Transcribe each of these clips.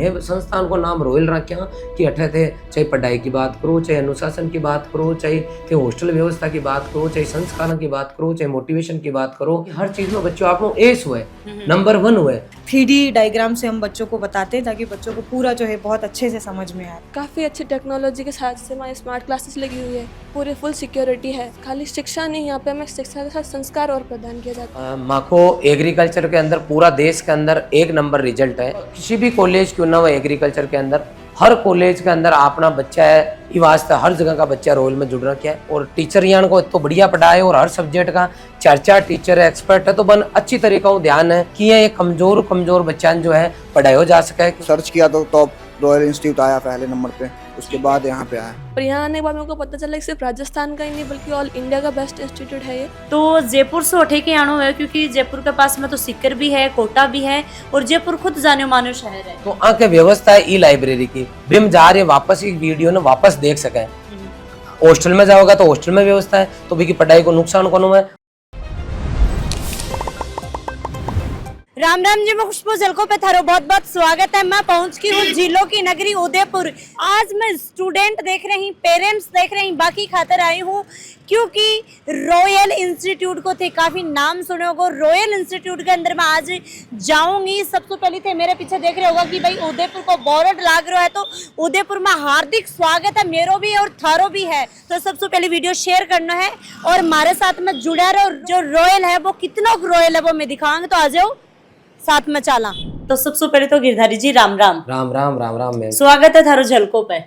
मैं संस्थान को नाम रॉयल रखा कि अठे थे चाहे पढ़ाई की बात करो, चाहे अनुशासन की बात करो, चाहे थे हॉस्टल व्यवस्था की बात करो, चाहे संस्कारों की बात करो, चाहे मोटिवेशन की बात करो, हर चीज में बच्चों आप एस हुए, नंबर 1 हुए। 3D डायग्राम से हम बच्चों को बताते हैं ताकि बच्चों को पूरा जो है बहुत अच्छे से समझ में आए। काफ़ी अच्छी टेक्नोलॉजी के साथ से हमारी स्मार्ट क्लासेस लगी हुई है, पूरी फुल सिक्योरिटी है। खाली शिक्षा नहीं, यहाँ पे हमें शिक्षा के साथ संस्कार और प्रदान किया जाता है। माको एग्रीकल्चर के अंदर पूरा देश के अंदर 1 नंबर रिजल्ट है। किसी भी कॉलेज क्यों ना हो एग्रीकल्चर के अंदर, हर कॉलेज के अंदर अपना बच्चा है, ये वास्ते हर जगह का बच्चा रोल में जुड़ रखा है। और टीचर यहाँ को तो बढ़िया पढ़ा है और हर सब्जेक्ट का 4 टीचर है, एक्सपर्ट है, तो बन अच्छी तरीका ध्यान है कि ये कमजोर बच्चा जो है पढ़ाई हो जा सके। सर्च किया तो टॉप रॉयल इंस्टीट्यूट आया पहले नंबर पे, उसके बाद यहाँ पे आया। पर यहाँ आने के बाद मेरे को पता चला कि सिर्फ राजस्थान का ही नहीं बल्कि ऑल इंडिया का बेस्ट इंस्टीट्यूट है ये। तो जयपुर से उठे के आनो है, क्योंकि जयपुर के पास में तो सीकर भी है, कोटा भी है, और जयपुर खुद जाने मानो शहर है। तो आके व्यवस्था है ई लाइब्रेरी की, बिम जा रहे वापस एक वीडियो ने वापस देख सके। हॉस्टल में जाओगा तो हॉस्टल में व्यवस्था है, तो भी की पढ़ाई को नुकसान कौन है। राम राम जी, मैं खुशबू झलको पे थारो बहुत बहुत स्वागत है। मैं पहुंच की हूँ जिलों की नगरी उदयपुर। आज मैं स्टूडेंट देख रही, पेरेंट्स देख रही, बाकी खातर आई हूँ क्योंकि रॉयल इंस्टीट्यूट को थे काफी नाम सुने होगा। रॉयल इंस्टीट्यूट के अंदर मैं आज जाऊंगी। सबसे पहले थे मेरे पीछे देख रहे होगा कि भाई उदयपुर को बोर्ड लाग रहा है, तो उदयपुर में हार्दिक स्वागत है, मेरो भी और थारो भी है। तो सबसे पहले वीडियो शेयर करना है और हमारे साथ में जुड़ा रहो। जो रॉयल है वो कितना रॉयल है वो मैं दिखाऊंगी, तो आ जाओ साथ में चला। तो सबसे पहले तो गिरधारी जी राम राम। राम राम राम राम मैम, स्वागत है थारो झलको पे।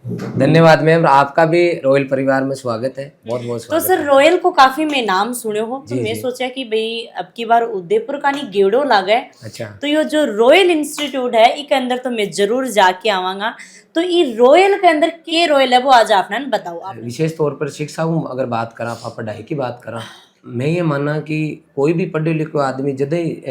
धन्यवाद मैम, आपका भी रॉयल परिवार में स्वागत है, बहुत बहुत तो स्वागत सर रॉयल को काफी मैं नाम सुने हो, तो जी, मैं जी। सोचा कि भाई अब की बार उदयपुर का नहीं गेड़ो लागे, अच्छा। तो ये जो रॉयल इंस्टीट्यूट है इसके अंदर तो मैं जरूर जाके आवांगा। तो ये रॉयल के अंदर के रॉयल है वो आज आपने बताओ। आप विशेष तौर पर शिक्षा अगर बात करा, आप पढ़ाई की बात करा, मैं ये माना कि कोई भी पढ़े लिखे आदमी जब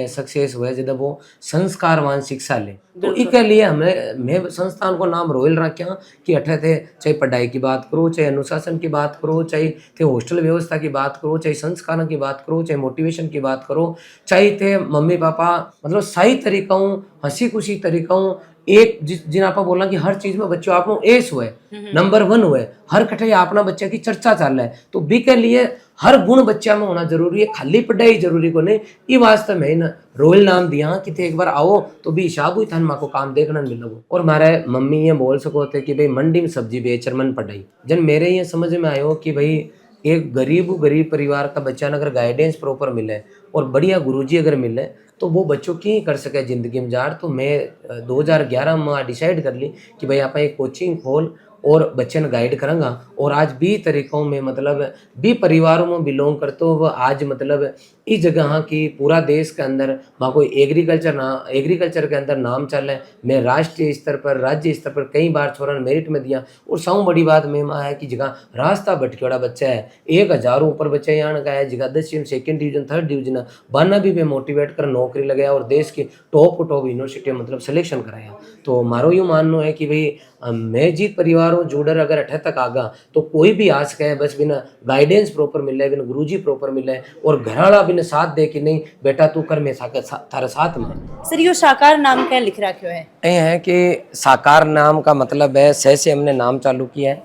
सक्सेस हुआ जब वो संस्कारवान शिक्षा ले, तो इसके लिए हमें मैं संस्थान को नाम रॉयल रखा कि अठे थे चाहे पढ़ाई की बात करो, चाहे अनुशासन की बात करो, चाहे थे हॉस्टल व्यवस्था की बात करो, चाहे संस्कारों की बात करो, चाहे मोटिवेशन की बात करो, चाहे थे मम्मी पापा मतलब सही तरीकाओं हंसी खुशी तरीकाओं एक जिन आप बोला कि हर चीज में बच्चों आप एस हुए, नंबर 1 हुए, हर कठे अपना बच्चा की चर्चा चल रहा है। तो बी के लिए हर गुण बच्चा में होना जरूरी है, खाली पढ़ाई जरूरी को नहीं। ये वास्ते में न रॉयल नाम दिया कि थे एक बार आओ तो भी हिसाब हुई था माँ को काम देखना मिलो। और हमारे मम्मी ये बोल सको थे कि भाई मंडी में सब्जी बेच मन पढ़ाई। जन मेरे ये समझ में आयो कि भाई एक गरीब परिवार का बच्चा अगर गाइडेंस प्रॉपर मिले और बढ़िया गुरुजी अगर मिले तो वो बच्चों की कर सके जिंदगी में जार। तो मैं 2011 में डिसाइड कर ली कि भाई आप एक कोचिंग खोल और बच्चे ने गाइड करूँगा। और आज भी तरीक़ों में मतलब भी परिवारों में बिलोंग करते हो, आज मतलब इस जगह की पूरा देश के अंदर वहाँ कोई एग्रीकल्चर के अंदर नाम चल है। मैं राष्ट्रीय स्तर पर राज्य स्तर पर कई बार छोरा ने मेरिट में दिया। और सबसे बड़ी बात में है कि जगह रास्ता भटकेड़ा बच्चा है, 1000 ऊपर बच्चा यहाँ का है, जगह 10वीं 2nd डिवीजन 3rd डिवीजन बना भी मैं मोटिवेट कर नौकरी लगाया और देश की टॉप यूनिवर्सिटी मतलब सिलेक्शन कराया। तो मारो यूँ मानना है कि भाई मैं जीत परिवारों जुड़र अगर अठे तक आगा तो कोई भी आ सके, बस बिना गाइडेंस प्रॉपर मिले, बिना गुरुजी प्रॉपर मिले और घरवाला बिना साथ दे कि नहीं बेटा तू कर मैं थारे साथ में। सर ये साकार नाम क्या लिख रखा है? ये है कि साकार नाम का मतलब है से हमने नाम चालू किया है,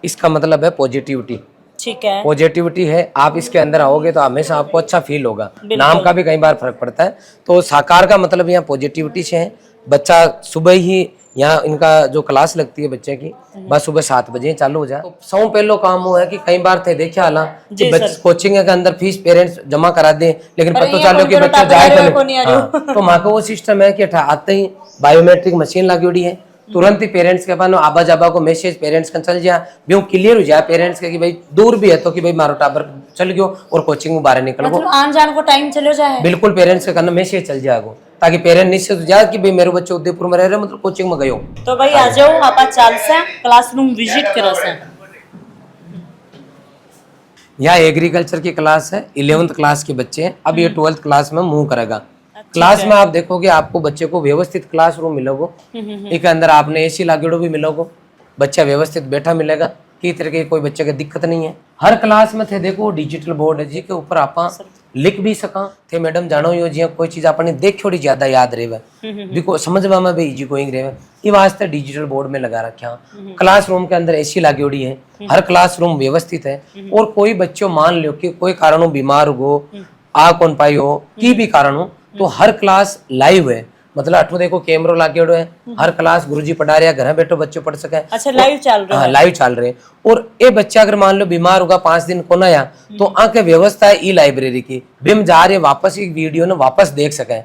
इसका मतलब है पॉजिटिविटी। ठीक है, पॉजिटिविटी है, आप इसके अंदर आओगे तो हमेशा आपको अच्छा फील होगा। नाम का भी कई बार फर्क पड़ता है। तो साकार का मतलब यहाँ पॉजिटिविटी से है। बच्चा सुबह ही यहाँ इनका जो क्लास लगती है बच्चे की बस सुबह 7 बजे चालू हो जाए। तो सबसे पहलो काम वो है कि कई बार थे देखिए हालां कि कोचिंग के अंदर फीस पेरेंट्स जमा करा दें, लेकिन पता चलो कि बच्चा जाए तो माँ को वो सिस्टम है कि आते ही बायोमेट्रिक मशीन लगी हुई है, तुरंत ही पेरेंट्स के पास आबा जाबा को मैसेज पेरेंट्स का चल जाए, भी क्लियर हो जाए पेरेंट्स के कि भाई दूर भी है तो कि भाई मारो टाबर चल गयो और कोचिंग में बाहर निकल गो, आन जान को टाइम चलो जाए। बिल्कुल पेरेंट्स के करना मैसेज चल जाएगा ताकि पेरेंट निश्चित हो जाए कि भाई मेरे बच्चे उदयपुर में रह रहे मतलब कोचिंग में गयो। तो भाई आ जाओ आप चाल से क्लासरूम विजिट करो से। यहाँ एग्रीकल्चर की क्लास है, 11th क्लास के बच्चे हैं, अब ये 12th क्लास में मूव करेगा। क्लास में आप देखोगे आपको बच्चे को व्यवस्थित क्लासरूम मिलोगे, एक अंदर आपने एसी लागेड़ो भी मिलोगे, बच्चा व्यवस्थित बैठा मिलेगा कि तरह के कोई बच्चे की दिक्कत नहीं है। हर क्लास में थे देखो डिजिटल बोर्ड है जी के ऊपर आप लिख भी सका थे। मैडम जानो यो जी कोई चीज अपनी देख थोड़ी ज्यादा याद रहे बिको समझवा में भी इजी कोई रहे ये वास्ते डिजिटल बोर्ड में लगा रखा। क्लासरूम के अंदर एसी लगी हुई है, हर क्लासरूम व्यवस्थित है। और कोई बच्चों मान लो कि कोई कारण बीमार हो आ कौन पाई हो की भी कारण हो तो हर क्लास लाइव है। मतलब अठो देखो कैमरो लागे है, हर क्लास गुरुजी पढ़ा रहे घर बैठो बच्चों पढ़ सके। अच्छा लाइव चल रहा है? लाइव चल रहे। और ये बच्चा अगर मान लो बीमार होगा 5 दिन को नया तो आके व्यवस्था है ई लाइब्रेरी की बिम जा रहे वापस एक वीडियो ने वापस देख सके।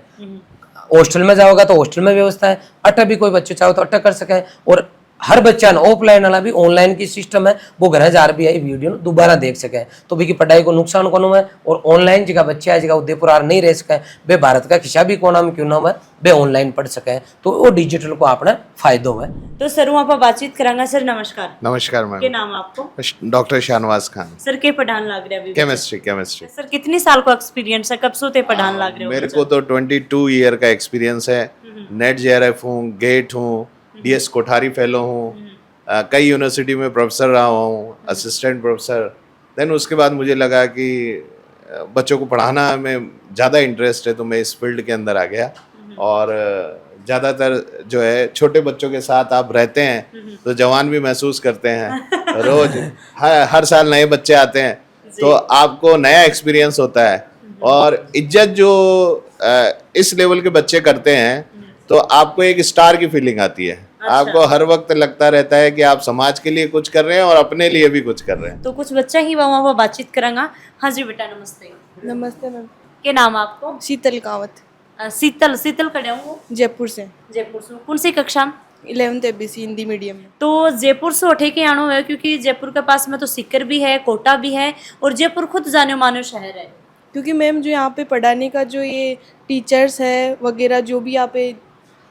हॉस्टल में जाओगा तो हॉस्टल में व्यवस्था है, अट्ठा भी कोई बच्चे चाहो तो अट्ठा कर सके। और हर बच्चा ना ऑफलाइन वाला भी ऑनलाइन की सिस्टम है वो घर जा भी आई वीडियो दोबारा देख सके तो भी की पढ़ाई को नुकसान कौन है। और ऑनलाइन जगह बच्चे है जगह उदयपुर आर नहीं रह सके वे भारत का किसी भी कोना में क्यों ना है वे ऑनलाइन पढ़ सके तो वो डिजिटल को अपना फायदो है। तो सर आप बातचीत करांगा। सर नमस्कार। नमस्कार के मैम। नाम आपको? डॉक्टर शाहनवाज खान। सर के पढ़ान लग रहे अभी? केमिस्ट्री। सर कितनी साल को एक्सपीरियंस है, कब से पढ़ान लग रहे हो? मेरे को तो 22 ईयर का एक्सपीरियंस है। नेट जेआरएफ हूँ, गेट हूँ, डीएस कोठारी फेलो हूँ, कई यूनिवर्सिटी में प्रोफेसर रहा हूँ, असिस्टेंट प्रोफेसर। देन उसके बाद मुझे लगा कि बच्चों को पढ़ाना में ज़्यादा इंटरेस्ट है तो मैं इस फील्ड के अंदर आ गया। और ज़्यादातर जो है छोटे बच्चों के साथ आप रहते हैं तो जवान भी महसूस करते हैं। रोज हर साल नए बच्चे आते हैं तो आपको नया एक्सपीरियंस होता है। और इज्जत जो इस लेवल के बच्चे करते हैं तो आपको एक स्टार की फीलिंग आती है। आपको हर वक्त लगता रहता है कि आप समाज के लिए कुछ कर रहे हैं और अपने लिए भी कुछ कर रहे हैं। तो कुछ बच्चा ही वहाँ बातचीत करांगा। हाँ जी बेटा नमस्ते। नमस्ते मैम। के नाम आपको? शीतल कावत। शीतल कड़े हूँ जयपुर से। जयपुर से कौन सी कक्षा में? 11th ABC हिंदी मीडियम में। तो जयपुर से उठे के आनो है क्योंकि जयपुर के पास में तो सीकर भी है, कोटा भी है और जयपुर खुद जाने मानो शहर है। क्योंकि मैम जो यहाँ पे पढ़ाने का जो ये टीचर्स है वगैरह जो भी यहाँ पे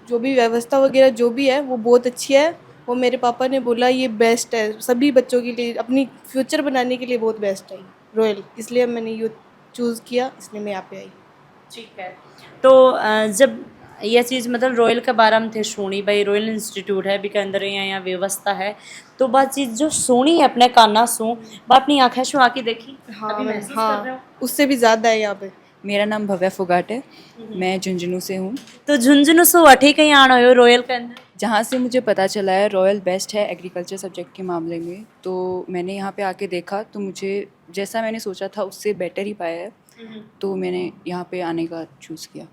जो भी व्यवस्था वगैरह जो भी है वो बहुत अच्छी है। वो मेरे पापा ने बोला ये बेस्ट है सभी बच्चों के लिए, अपनी फ्यूचर बनाने के लिए बहुत बेस्ट है रॉयल, इसलिए मैंने ये चूज़ किया, इसलिए मैं यहाँ पे आई। ठीक है। तो जब यह चीज़ मतलब रॉयल के बारे में थे सुनी भाई रॉयल इंस्टीट्यूट है भी के अंदर यहाँ व्यवस्था है तो बात चीज़ जो सुनी है अपने काना सो बात अपनी आँखें से आके देखी? हाँ उससे भी ज़्यादा है यहाँ पे। मेरा नाम भव्या फोगाट है, मैं झुंझुनू से हूँ। तो झुंझुनू से अठे कहीं आना हो रॉयल के अंदर? जहाँ से मुझे पता चला है रॉयल बेस्ट है एग्रीकल्चर सब्जेक्ट के मामले में तो मैंने यहाँ पे आके देखा तो मुझे जैसा मैंने सोचा था उससे बेटर ही पाया है तो मैंने यहाँ पे आने का चूज़ किया।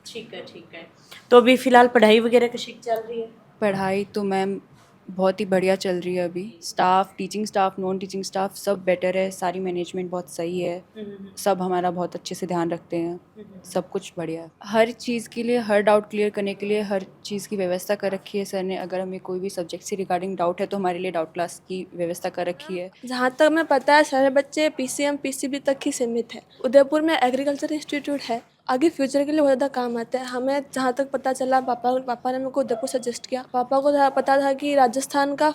ठीक है। तो अभी फ़िलहाल पढ़ाई वगैरह कैसी चल रही है? पढ़ाई तो मैम बहुत ही बढ़िया चल रही है। अभी staff, teaching staff, non teaching staff सब बेटर है, सारी मैनेजमेंट बहुत सही है, सब हमारा बहुत अच्छे से ध्यान रखते हैं, सब कुछ बढ़िया है। हर चीज़ के लिए हर डाउट क्लियर करने के लिए हर चीज़ की व्यवस्था कर रखी है सर ने। अगर हमें कोई भी सब्जेक्ट से रिगार्डिंग डाउट है तो हमारे लिए डाउट क्लास की व्यवस्था कर रखी है। जहाँ तक मैं पता है सारे बच्चे PCM PCB तक ही सीमित है। उदयपुर में एग्रीकल्चर इंस्टीट्यूट है, आगे फ्यूचर के लिए बहुत ज़्यादा काम आता है। हमें जहाँ तक पता चला पापा ने मेरे को उदयपुर सजेस्ट किया। पापा को पता था कि राजस्थान का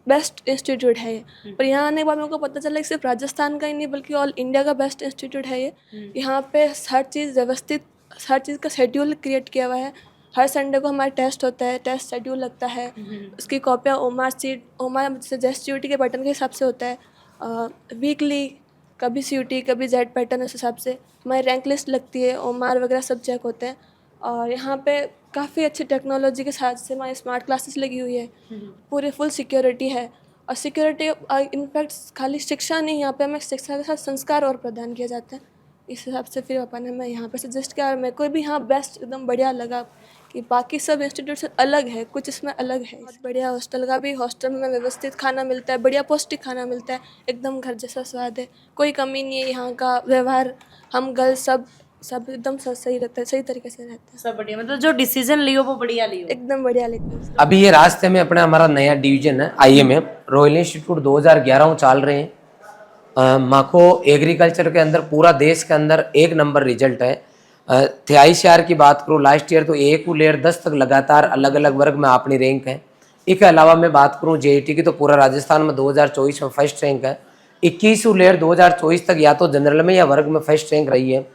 बेस्ट इंस्टीट्यूट है ये, पर यहाँ आने के बाद मेरे को पता चला कि सिर्फ राजस्थान का ही नहीं बल्कि ऑल इंडिया का बेस्ट इंस्टीट्यूट है ये। यहाँ पे हर चीज़ व्यवस्थित, हर चीज़ का शेड्यूल क्रिएट किया हुआ है। हर संडे को हमारा टेस्ट होता है, टेस्ट शेड्यूल लगता है, उसकी कॉपियाँ ओमार जैसे CUT के पैटर्न के हिसाब से होता है। वीकली कभी CUT कभी जेड पैटर्न उस हिसाब से हमारी रैंक लिस्ट लगती है, ओमार वगैरह सब चेक होते हैं। और यहाँ पे काफ़ी अच्छी टेक्नोलॉजी के साथ से हमारी स्मार्ट क्लासेस लगी हुई है, पूरी फुल सिक्योरिटी है। और सिक्योरिटी इनफैक्ट खाली शिक्षा नहीं, यहाँ पे हमें शिक्षा के साथ संस्कार और प्रदान किए जाते हैं। इस हिसाब से फिर पापा ने मैं यहाँ पे सजेस्ट किया और मेरे को भी यहाँ बेस्ट एकदम बढ़िया लगा कि बाकी सब इंस्टीट्यूट से अलग है, कुछ इसमें अलग है। बढ़िया हॉस्टल का भी, हॉस्टल में व्यवस्थित खाना मिलता है, बढ़िया पौष्टिक खाना मिलता है, एकदम घर जैसा स्वाद है, कोई कमी नहीं है। यहाँ का व्यवहार हम गर्ल्स सब एकदम सही रहता है, सही तरीके से रहता है, सब बढ़िया। मतलब जो डिसीजन लियो वो बढ़िया लियो, एकदम बढ़िया लेते हैं। अभी ये रास्ते में अपना हमारा नया डिवीजन है IMM रॉयल इंस्टीट्यूट 2011 चाल रहे हैं। माको एग्रीकल्चर के अंदर पूरा देश के अंदर 1 नंबर रिजल्ट है। थे ICR की बात करूँ लास्ट ईयर तो 1 से 10 तक लगातार अलग अलग वर्ग में अपनी रैंक है। इसके अलावा मैं बात करूँ JET की तो पूरा राजस्थान में 2024 में फर्स्ट रैंक है। 21 से 2024 तक या तो जनरल में या वर्ग में फर्स्ट रैंक रही है।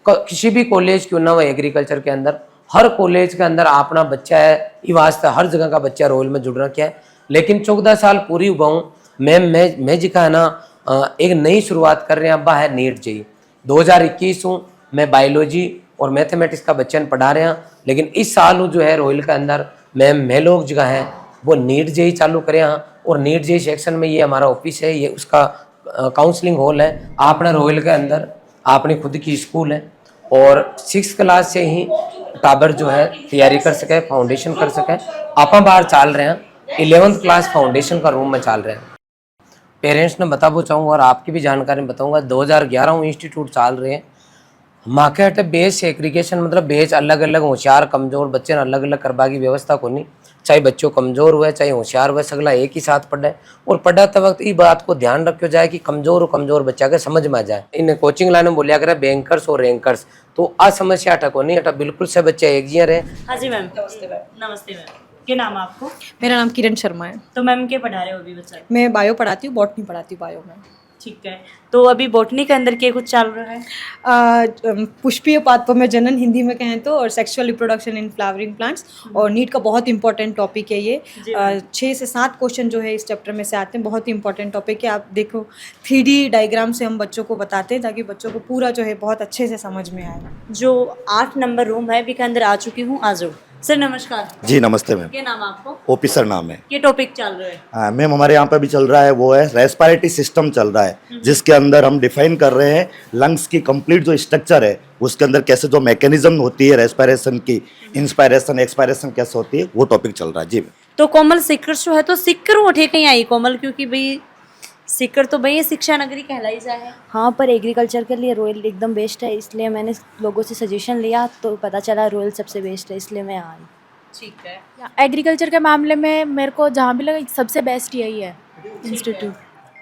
किसी भी कॉलेज क्यों ना हो एग्रीकल्चर के अंदर, हर कॉलेज के अंदर अपना बच्चा है, ये वास्ते हर जगह का बच्चा रोल में जुड़ रखा है। लेकिन 14 साल पूरी हुआ हूँ मैं जी का है ना एक नई शुरुआत कर रहे हैं। अब्बा है नीट जी 2021 हूँ, मैं बायोलॉजी और मैथमेटिक्स का बच्चन पढ़ा रहे हैं, लेकिन इस साल जो है रॉयल के अंदर मैं लोग जगह है वो नीट जेई चालू करे हैं। और नीट जेई सेक्शन में ये हमारा ऑफिस है, ये उसका काउंसलिंग हॉल है। आपने रॉयल के अंदर आपने खुद की स्कूल है और 6 क्लास से ही टाबर जो है तैयारी कर सके, फाउंडेशन कर सके। आप बाहर चाल रहे हैं 11th क्लास फाउंडेशन का रूम में चाल रहे हैं। पेरेंट्स ने बताबो चाहूँगा और आपकी भी जानकारी में बताऊँगा, 2011 इंस्टीट्यूट चाल रहे हैं। माके हटे बेस एग्रीगेशन मतलब बेस अलग अलग होशियार कमजोर बच्चे ने अलग अलग करवा की व्यवस्था को नहीं, चाहे बच्चों कमजोर हुए चाहे होशियार हुए सगला एक ही साथ पढ़े। और पढ़ाते वक्त ये बात को ध्यान रखो जाए कि कमजोर बच्चा के समझ में आ जाए। इन कोचिंग लाइन में बोलिया करे बैंकर्स और रैंकर्स, तो आ समस्या अटक को नहीं, अटक बिल्कुल से बच्चे एक जियर है। हाँ जी मैम, नमस्ते मैम, क्या नाम है आपको? मेरा नाम किरण शर्मा है। तो मैम क्या पढ़ा रहे हो अभी बच्चा? मैं बायो पढ़ाती हूँ, बॉटनी पढ़ाती हूँ बायो में। ठीक है, तो अभी बॉटनी के अंदर क्या कुछ चल रहा है? पुष्पीय पादपों में जनन हिंदी में कहें तो, और sexual reproduction in flowering plants. और नीट का बहुत इंपॉर्टेंट टॉपिक है ये। 6 से 7 क्वेश्चन जो है इस चैप्टर में से आते हैं। बहुत ही इंपॉर्टेंट टॉपिक है। आप देखो 3D डायग्राम से हम बच्चों को बताते हैं ताकि बच्चों को पूरा जो है बहुत अच्छे से समझ में आए। जो 8 नंबर रूम है अभी के अंदर आ चुकी हूँ, आ जाओ। सर नमस्कार। जी नमस्ते मैम। क्या नाम है आपको? ओपी सर नाम है। ये टॉपिक चल रहा है? हाँ मैम, हमारे यहाँ पे भी चल रहा है वो है रेस्पिरेटरी सिस्टम चल रहा है, जिसके अंदर हम डिफाइन कर रहे हैं लंग्स की कंप्लीट जो स्ट्रक्चर है, उसके अंदर कैसे जो मैकेनिज्म होती है रेस्पिरेशन की, इंस्पायरेशन एक्सपायरेशन कैसे होती है, वो टॉपिक चल रहा है जी। तो कोमल सिक्कर जो है तो सिक्कर उठे कहीं आई कोमल, क्योंकि भाई सिक्कर तो भाई ये शिक्षा नगरी कहलाई जाए। हाँ, पर एग्रीकल्चर के लिए रॉयल एकदम बेस्ट है, इसलिए मैंने लोगों से सजेशन लिया तो पता चला रॉयल सबसे बेस्ट है, इसलिए मैं आई। ठीक है, एग्रीकल्चर के मामले में मेरे को जहाँ भी लगा सबसे बेस्ट यही है इंस्टीट्यूट।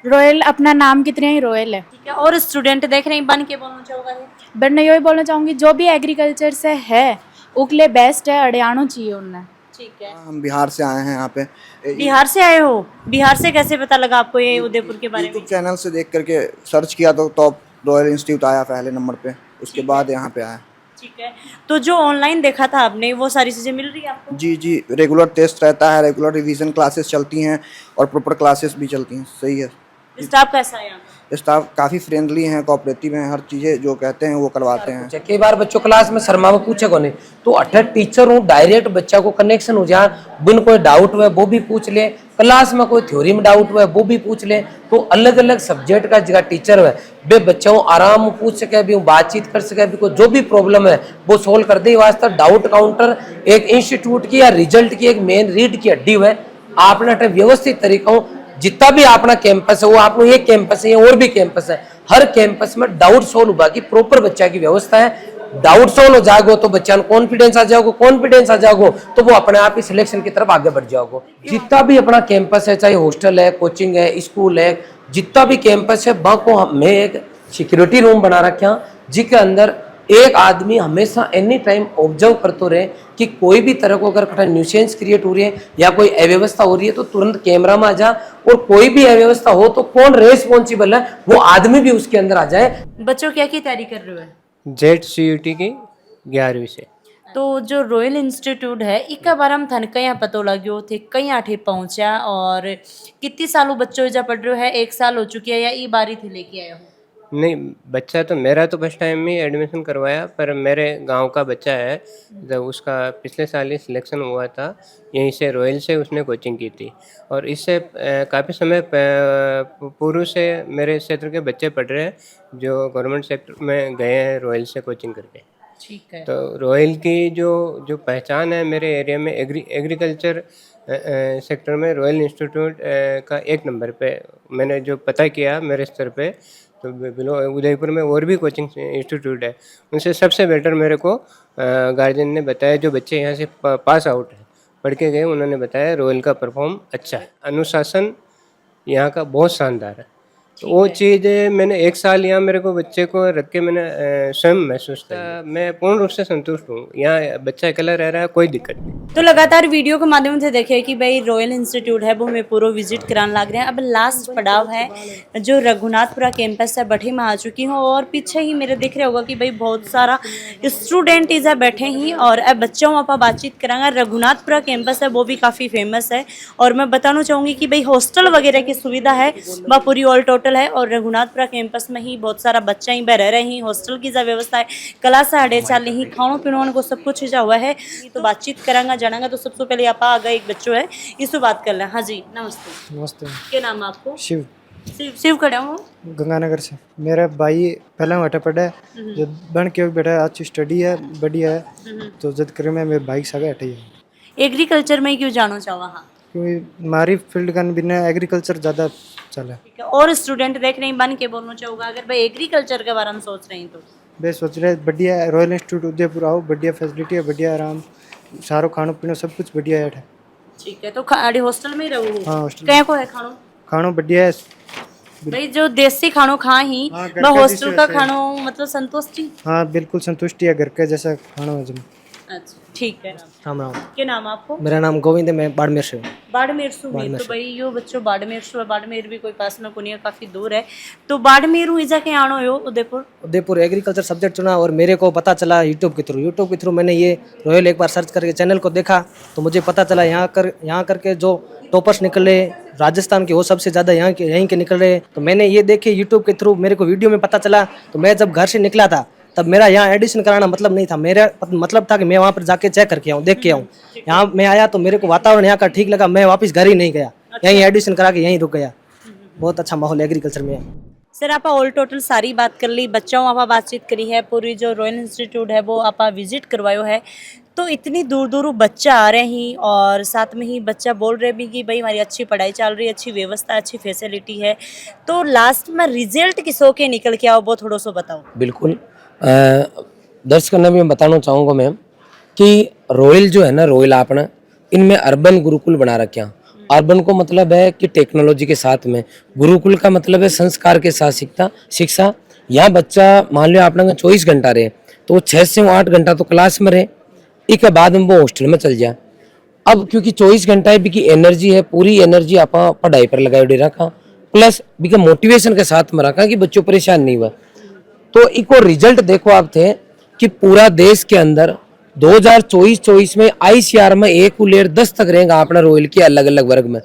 रॉयल अपना नाम कितने ही रॉयल है। ठीक है, और स्टूडेंट देख रहे हैं बन के बोलना चाहोगे? बट मैं यही बोलना चाहूँगी जो भी एग्रीकल्चर से है उसके लिए बेस्ट है, अड़ियाणो चाहिए उन्हें। ठीक है, हम बिहार से आए हैं यहाँ पे। बिहार से आए हो? बिहार से कैसे पता लगा आपको ये उदयपुर के बारे में? यूट्यूब चैनल से देख करके सर्च किया तो टॉप रॉयल इंस्टीट्यूट आया पहले नंबर पे, उसके बाद यहाँ पे आया। ठीक है, तो जो ऑनलाइन देखा था आपने वो सारी चीज़ें मिल रही है आपको? जी जी, रेगुलर टेस्ट रहता है, रेगुलर रिवीजन क्लासेस चलती हैं और प्रॉपर क्लासेस भी चलती हैं। सही है। स्टाफ कैसा है यहाँ? स्टाफ काफ़ी फ्रेंडली हैं, कोऑपरेटिव हैं, हर चीज़ें जो कहते हैं वो करवाते हैं। कई बार बच्चों क्लास में शर्मा वो पूछे को नहीं, तो 8 टीचर हूँ डायरेक्ट बच्चा को कनेक्शन हो जाए। बिन कोई डाउट हुआ वो भी पूछ ले, क्लास में कोई थ्योरी में डाउट हुआ वो भी पूछ ले। तो अलग अलग सब्जेक्ट का जगह टीचर है वे बच्चों आराम पूछ सके, भी बातचीत कर सके, भी कोई जो भी प्रॉब्लम है वो सोल्व कर दे। वास्ते डाउट काउंटर एक इंस्टीट्यूट की या रिजल्ट की एक मेन रीड की हड्डी है। आपने व्यवस्थित तरीका जितना भी अपना कैंपस है वो आप एक कैंपस है और भी कैंपस है, हर कैंपस में डाउट सोल्व होगा की प्रॉपर बच्चा की व्यवस्था है। डाउट सोल्व हो जाएगा तो बच्चा कॉन्फिडेंस आ जाओगे, कॉन्फिडेंस आ जाओगे तो वो अपने आप ही सिलेक्शन की तरफ आगे बढ़ जाओगे। जितना भी अपना कैंपस है, चाहे हॉस्टल है, कोचिंग है, स्कूल है, जितना भी कैंपस है वहाँ को मैं एक सिक्योरिटी रूम बना रखा जिसके अंदर एक आदमी हमेशा एनी टाइम ऑब्जर्व करते रहे कि कोई भी तरह को अगर न्यूसेंस क्रिएट हो रही है या कोई अव्यवस्था हो रही है तो तुरंत कैमरा में आ जा, और कोई भी अव्यवस्था हो तो कौन रेस्पॉन्सिबल है वो आदमी भी उसके अंदर आ जाए। बच्चों क्या की तैयारी कर रहे हो? JET की 11वीं से। तो जो रॉयल इंस्टीट्यूट है इसके बारे में थाने कहीं पता लग्यो थे, कहीं आठे पहुंचा, और कितनी सालों बच्चों जा पढ़ रहे हो है? 1 साल हो चुकी है या ई बारी थे लेके आए हो? नहीं, बच्चा तो मेरा तो फर्स्ट टाइम में एडमिशन करवाया, पर मेरे गांव का बच्चा है, जब उसका पिछले साल ही सिलेक्शन हुआ था यहीं से रॉयल से उसने कोचिंग की थी। और इससे काफ़ी समय पूर्व से मेरे क्षेत्र के बच्चे पढ़ रहे हैं जो गवर्नमेंट सेक्टर में गए हैं रॉयल से कोचिंग करके। ठीक है, तो रॉयल की जो पहचान है मेरे एरिया में एग्रीकल्चर सेक्टर में रॉयल इंस्टीट्यूट का 1 नंबर पे मैंने जो पता किया मेरे स्तर पे, तो उदयपुर में और भी कोचिंग इंस्टीट्यूट है, उनसे सबसे बेटर मेरे को गार्जियन ने बताया जो बच्चे यहाँ से पास आउट है पढ़ के गए, उन्होंने बताया रॉयल का परफॉर्म अच्छा है। अनुशासन यहाँ का बहुत शानदार है, तो वो चीज़ मैंने 1 साल यहाँ मेरे को बच्चे को रख के मैंने स्वयं महसूस किया। मैं पूर्ण रूप से संतुष्ट हूँ। यहाँ बच्चा अकेला रह रहा है, कोई दिक्कत नहीं। तो लगातार वीडियो के माध्यम से देखे कि भाई रॉयल इंस्टीट्यूट है वो मैं पूरा विजिट कराने लग रहे हैं। अब लास्ट पड़ाव है जो रघुनाथपुरा कैंपस है, बठी में आ चुकी हूँ और पीछे ही मेरे दिख रहा होगा कि भाई बहुत सारा स्टूडेंट इज बैठे ही और अब बच्चों आप बातचीत करांगा। रघुनाथपुरा कैंपस है वो भी काफ़ी फेमस है और मैं बताना चाहूँगी कि भाई हॉस्टल वगैरह की सुविधा है वह पूरी ऑल टोटल है और रघुनाथपुरा कैंपस में ही बहुत सारा बच्चा ही रह रहे हैं। हॉस्टल की व्यवस्था है, क्लास साढ़े चाल ही खाणों पीणों को सब कुछ जा हुआ है। तो बातचीत करांगा जानांगा। तो सबसे पहले आप आ गए, एक बच्चों है इससे बात कर लें। हाँ जी नमस्ते। नमस्ते। क्या नाम है आपको? शिव। शिव खड़ा हूँ गंगानगर से। मेरा भाई पहला हटा पड़ा है जो बन के बैठा अच्छी स्टडी है बढ़िया है तो जद करे में मेरे भाई सगा हटे है। एग्रीकल्चर में क्यों जाना चाहवा? हाँ क्योंकि हमारी फील्ड का बिना एग्रीकल्चर ज़्यादा चला। और स्टूडेंट देख रहे हैं बन के बोलना चाहूँगा अगर भाई एग्रीकल्चर के बारे में सोच रहे हैं तो वे सोच रहे बढ़िया रॉयल इंस्टीट्यूट उदयपुर आओ, बढ़िया फैसिलिटी है, बढ़िया आराम, सारो खानो पीनो सब कुछ बढ़िया है। ठीक है तो खाड़ी हॉस्टल में ही रहो? हाँ हॉस्टल। क्या को है खानो? खानो बढ़िया है भाई जो देसी खानो खा ही वह हॉस्टल का खानो मतलब संतुष्टि? हाँ बिल्कुल संतुष्टि है, घर का जैसा खाना हजम। अच्छा ठीक है। राम राम। क्या नाम है आपको? मेरा नाम गोविंद है, मैं बाड़मेर से हूँ। बाड़मेर से हूँ। तो भाई यो बच्चों बाड़मेर से, बाड़मेर भी कोई पास में कोई काफी दूर है तो बाड़मेर हुई जाके आनो हो उदयपुर? उदयपुर एग्रीकल्चर सब्जेक्ट चुना और मेरे को पता चला यूट्यूब के थ्रू मैंने ये रॉयल एक बार सर्च करके चैनल को देखा तो मुझे पता चला यहाँ करके जो टॉपर्स निकले राजस्थान के वो सबसे ज़्यादा यहीं के निकल रहे। तो मैंने ये देखे यूट्यूब के थ्रू, मेरे को वीडियो में पता चला। तो मैं जब घर से निकला था तब मेरा यहाँ एडिशन कराना मतलब नहीं था, मेरा मतलब था कि मैं वहाँ पर जाके चेक करके आऊँ, देख के आऊँ। यहाँ मैं आया तो मेरे को वातावरण यहाँ का ठीक लगा, मैं वापस घर ही नहीं गया, यहीं एडिशन करा के यहीं रुक गया। बहुत अच्छा माहौल एग्रीकल्चर में है। सर आप ऑल टोटल सारी बात कर ली, बच्चों आप बातचीत करी है, पूरी जो रॉयल इंस्टीट्यूट है वो आप विजिट करवायो है। तो इतनी दूर दूर बच्चा आ रहे हैं और साथ में ही बच्चा बोल रहे भी कि भाई हमारी अच्छी पढ़ाई चल रही है, अच्छी व्यवस्था, अच्छी फैसिलिटी है। तो लास्ट में रिजल्ट किसो के निकल के आओ वो थोड़ा सा बताओ। बिल्कुल दर्शकों ने मैं बताना चाहूँगा मैम कि रॉयल जो है ना, रॉयल आपने इनमें अर्बन गुरुकुल बना रखे हैं। अर्बन को मतलब है कि टेक्नोलॉजी के साथ में, गुरुकुल का मतलब है संस्कार के साथ शिक्षा। यहाँ बच्चा मान लो आपने 24 घंटा रहे तो वो 6 से 8 घंटा तो क्लास में रहे, एक बाद में वो हॉस्टल में चल जाए। अब क्योंकि 24 घंटा भी की एनर्जी है, पूरी एनर्जी आप पढ़ाई पर लगाई उड़ी रखा, प्लस भी मोटिवेशन के साथ में रखा कि बच्चों परेशान नहीं हुआ। तो एक और रिजल्ट देखो आप थे कि पूरा देश के अंदर 2024 में ICR में 1 उलेर 10 तक रहेगा अपना रॉयल के अलग अलग वर्ग में।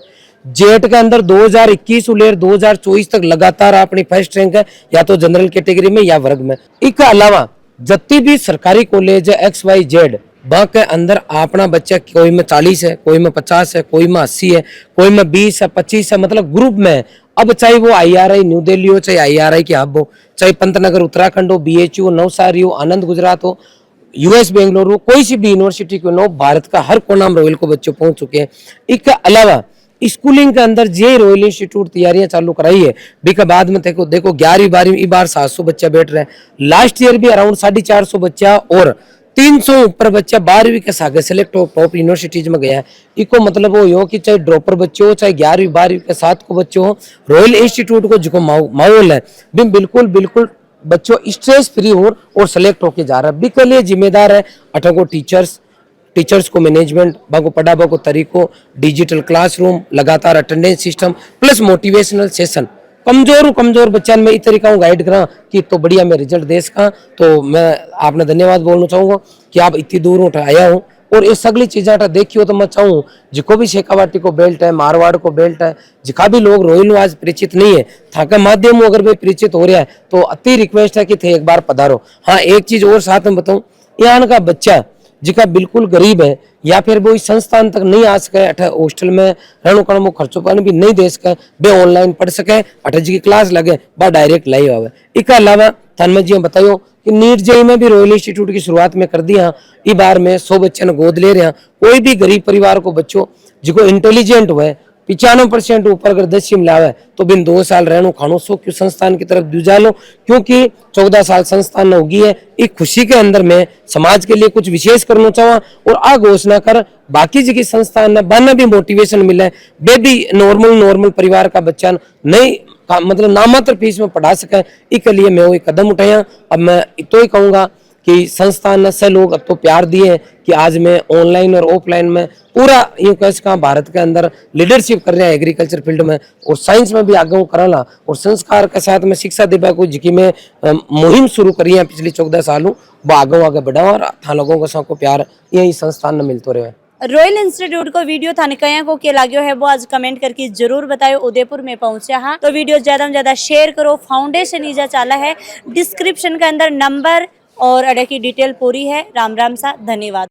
जेट के अंदर 2021 उलेर 2024 तक लगातार अपनी फर्स्ट रैंक है, या तो जनरल कैटेगरी में या वर्ग में। इसके अलावा जितनी भी सरकारी कॉलेज है XYZ वहाँ के अंदर अपना बच्चा कोई में 40 है, कोई में 50 है, कोई में 80 है, कोई में 20 है, 25 है, मतलब ग्रुप में है। अब चाहे वो IRI न्यू दिल्ली हो, चाहे IRI के हब हो, चाहे पंतनगर उत्तराखंड हो, BHU हो, नवसारी हो, आनंद गुजरात हो, US बेंगलुरु हो, कोई सी भी यूनिवर्सिटी क्यों न हो, भारत का हर कोना में रॉयल को बच्चे पहुंच चुके हैं। इसके अलावा स्कूलिंग के अंदर जे रॉयल इंस्टीट्यूट तैयारियां चालू कराई है। बी के बाद में देखो 11वीं 12वीं बार 700 बच्चा बैठ रहे हैं। लास्ट ईयर भी अराउंड 450 बच्चा और 300 ऊपर बच्चा 12वीं के सागे सेलेक्ट हो टॉप यूनिवर्सिटीज में गया है। इको मतलब वो हो कि चाहे ड्रॉपर बच्चे हो, चाहे 11वीं 12वीं के 7 को बच्चे हो, रॉयल इंस्टीट्यूट को जो माहौल है बिल्कुल बच्चों स्ट्रेस फ्री हो और सेलेक्ट होके जा रहा है। बिल्कुल लिए जिम्मेदार है अठों को टीचर्स को मैनेजमेंट बाको पढ़ा बाको तरीको, डिजिटल क्लासरूम, लगातार attendance system plus motivational session. कमजोर बच्चा में इस तरीका गाइड करा कि तो बढ़िया मैं रिजल्ट देश का। तो मैं आपने धन्यवाद बोलना चाहूँगा कि आप इतनी दूर उठ आया हो और ये सगली चीज़ा देखियो। तो मैं चाहूँ जिको भी शेखावाटी को बेल्ट है, मारवाड़ को बेल्ट है, जिका भी लोग रोहिल आज परिचित नहीं है, था के माध्यम अगर भी परिचित हो रहा है तो अति रिक्वेस्ट है कि थे एक बार पधारो। हाँ एक चीज और साथ में बताऊँ, यहाँ का बच्चा जिका बिल्कुल गरीब है या फिर वो इस संस्थान तक नहीं आ सके, अठ हॉस्टल में रहने का वो खर्चों पानी भी नहीं दे सके, वे ऑनलाइन पढ़ सके, अठ जी की क्लास लगे बा डायरेक्ट लाई आवे। इसके अलावा थान जी बताइयो कि नीट जेई में भी रॉयल इंस्टीट्यूट की शुरुआत में कर दी। हाँ इस बार में 100 बच्चे ने गोद ले रहे हैं। कोई भी गरीब परिवार को बच्चों जिको इंटेलिजेंट हुए 95% ऊपर अगर 10 लावे तो बिन 2 साल रहनो खानो सो क्यों संस्थान की तरफ दूजा लो, क्योंकि 14 साल संस्थान में होगी है। एक खुशी के अंदर में समाज के लिए कुछ विशेष करना चाहूँ और आ घोषणा कर बाकी जी की संस्थान ने बना भी मोटिवेशन मिले, वे भी नॉर्मल परिवार का बच्चा नहीं मतलब नामात्र फीस में पढ़ा सकें, इसके लिए मैं वो एक कदम उठाया। अब मैं तो ही कहूँगा कि संस्थान ने से लोग अब तो प्यार दिए कि आज मैं ऑनलाइन और ऑफलाइन में पूरा यूँ कह सका भारत के अंदर लीडरशिप कर रहे हैं एग्रीकल्चर फील्ड में, और साइंस में भी आगे करला, और संस्कार के साथ में शिक्षा दिव्या को जिकी में मुहिम शुरू करी है पिछली 14 सालों, वो आगे बढ़ाओ और था लोगों को सबको प्यार यही संस्थान में मिलते रहे। रॉयल इंस्टीट्यूट को वीडियो थाने कया को के लाग्यो है वो आज कमेंट करके जरूर बताओ। उदयपुर में पहुंचा हाँ तो वीडियो ज्यादा से ज्यादा शेयर करो। फाउंडेशन ईजा चाला है, डिस्क्रिप्शन के अंदर नंबर और अड़े की डिटेल पूरी है। राम राम सा, धन्यवाद।